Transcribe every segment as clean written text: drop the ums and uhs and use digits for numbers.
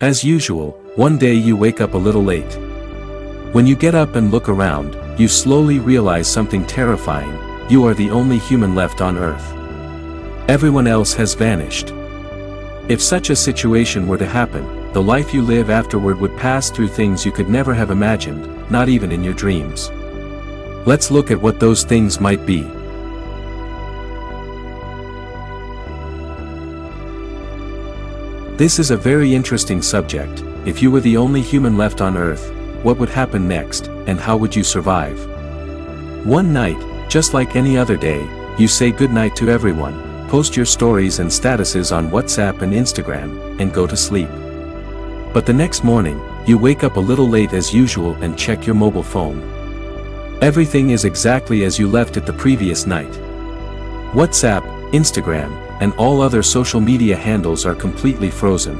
As usual, one day you wake up a little late. When you get up and look around, you slowly realize something terrifying: you are the only human left on Earth. Everyone else has vanished. If such a situation were to happen, the life you live afterward would pass through things you could never have imagined, not even in your dreams. Let's look at what those things might be. This is a very interesting subject. If you were the only human left on Earth, what would happen next, and how would you survive? One night, just like any other day, you say goodnight to everyone, post your stories and statuses on WhatsApp and Instagram, and go to sleep. But the next morning, you wake up a little late as usual and check your mobile phone. Everything is exactly as you left it the previous night. WhatsApp, Instagram, and all other social media handles are completely frozen.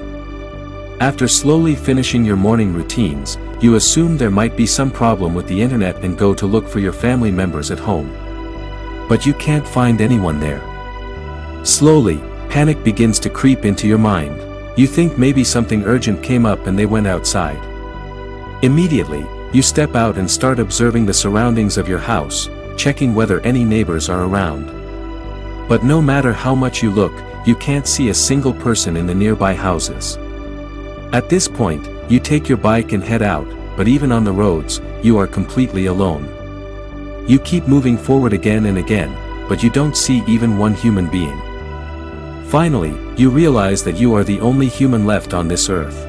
After slowly finishing your morning routines, you assume there might be some problem with the internet and go to look for your family members at home. But you can't find anyone there. Slowly, panic begins to creep into your mind. You think maybe something urgent came up and they went outside. Immediately, you step out and start observing the surroundings of your house, checking whether any neighbors are around. But no matter how much you look, you can't see a single person in the nearby houses. At this point, you take your bike and head out, but even on the roads, you are completely alone. You keep moving forward again and again, but you don't see even one human being. Finally, you realize that you are the only human left on this earth.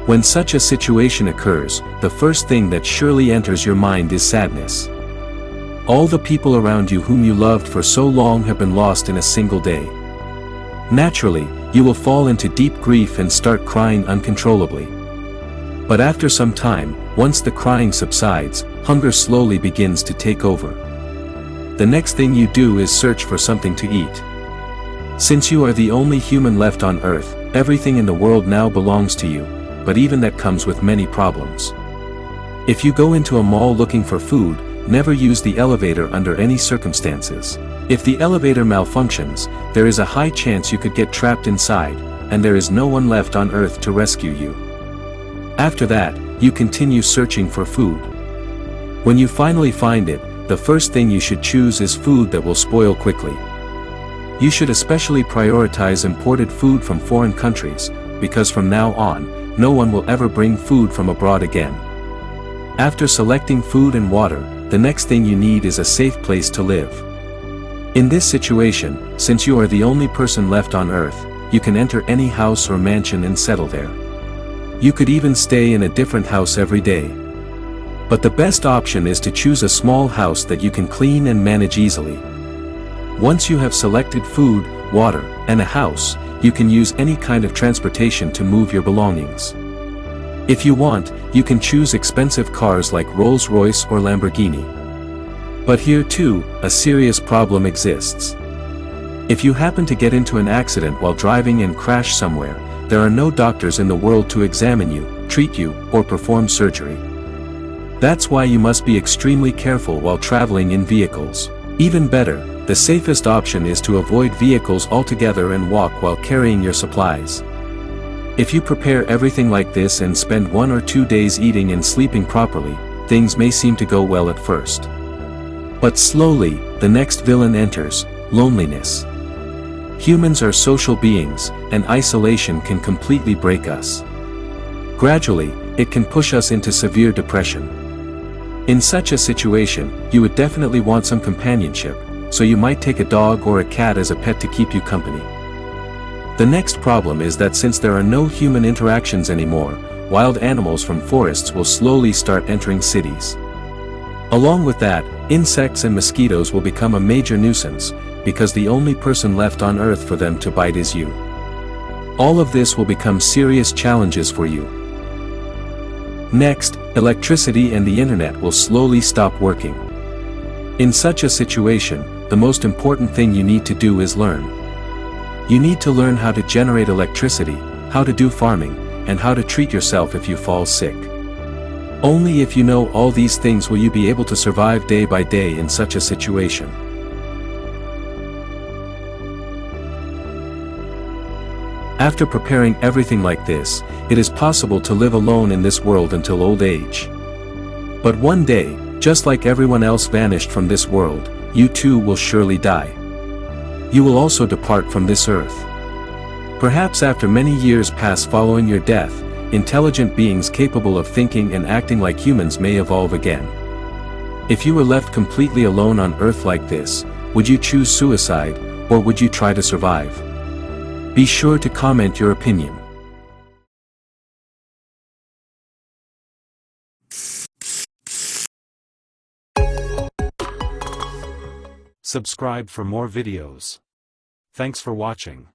When such a situation occurs, the first thing that surely enters your mind is sadness. All the people around you whom you loved for so long have been lost in a single day. Naturally, you will fall into deep grief and start crying uncontrollably. But after some time, once the crying subsides, hunger slowly begins to take over. The next thing you do is search for something to eat. Since you are the only human left on Earth, everything in the world now belongs to you, but even that comes with many problems. If you go into a mall looking for food, never use the elevator under any circumstances. If the elevator malfunctions, there is a high chance you could get trapped inside, and there is no one left on Earth to rescue you. After that, you continue searching for food. When you finally find it, the first thing you should choose is food that will spoil quickly. You should especially prioritize imported food from foreign countries, because from now on, no one will ever bring food from abroad again. After selecting food and water, the next thing you need is a safe place to live. In this situation, since you are the only person left on Earth, you can enter any house or mansion and settle there. You could even stay in a different house every day. But the best option is to choose a small house that you can clean and manage easily. Once you have selected food, water, and a house, you can use any kind of transportation to move your belongings. If you want, you can choose expensive cars like Rolls-Royce or Lamborghini. But here too, a serious problem exists. If you happen to get into an accident while driving and crash somewhere, there are no doctors in the world to examine you, treat you, or perform surgery. That's why you must be extremely careful while traveling in vehicles. Even better, the safest option is to avoid vehicles altogether and walk while carrying your supplies. If you prepare everything like this and spend 1 or 2 days eating and sleeping properly, things may seem to go well at first. But slowly, the next villain enters: loneliness. Humans are social beings, and isolation can completely break us. Gradually, it can push us into severe depression. In such a situation, you would definitely want some companionship, so you might take a dog or a cat as a pet to keep you company. The next problem is that since there are no human interactions anymore, wild animals from forests will slowly start entering cities. Along with that, insects and mosquitoes will become a major nuisance, because the only person left on Earth for them to bite is you. All of this will become serious challenges for you. Next, electricity and the internet will slowly stop working. In such a situation, the most important thing you need to do is learn. You need to learn how to generate electricity, how to do farming, and how to treat yourself if you fall sick. Only if you know all these things will you be able to survive day by day in such a situation. After preparing everything like this, it is possible to live alone in this world until old age. But one day, just like everyone else vanished from this world, you too will surely die. You will also depart from this earth. Perhaps after many years pass following your death, intelligent beings capable of thinking and acting like humans may evolve again. If you were left completely alone on Earth like this, would you choose suicide, or would you try to survive? Be sure to comment your opinion. Subscribe for more videos. Thanks for watching.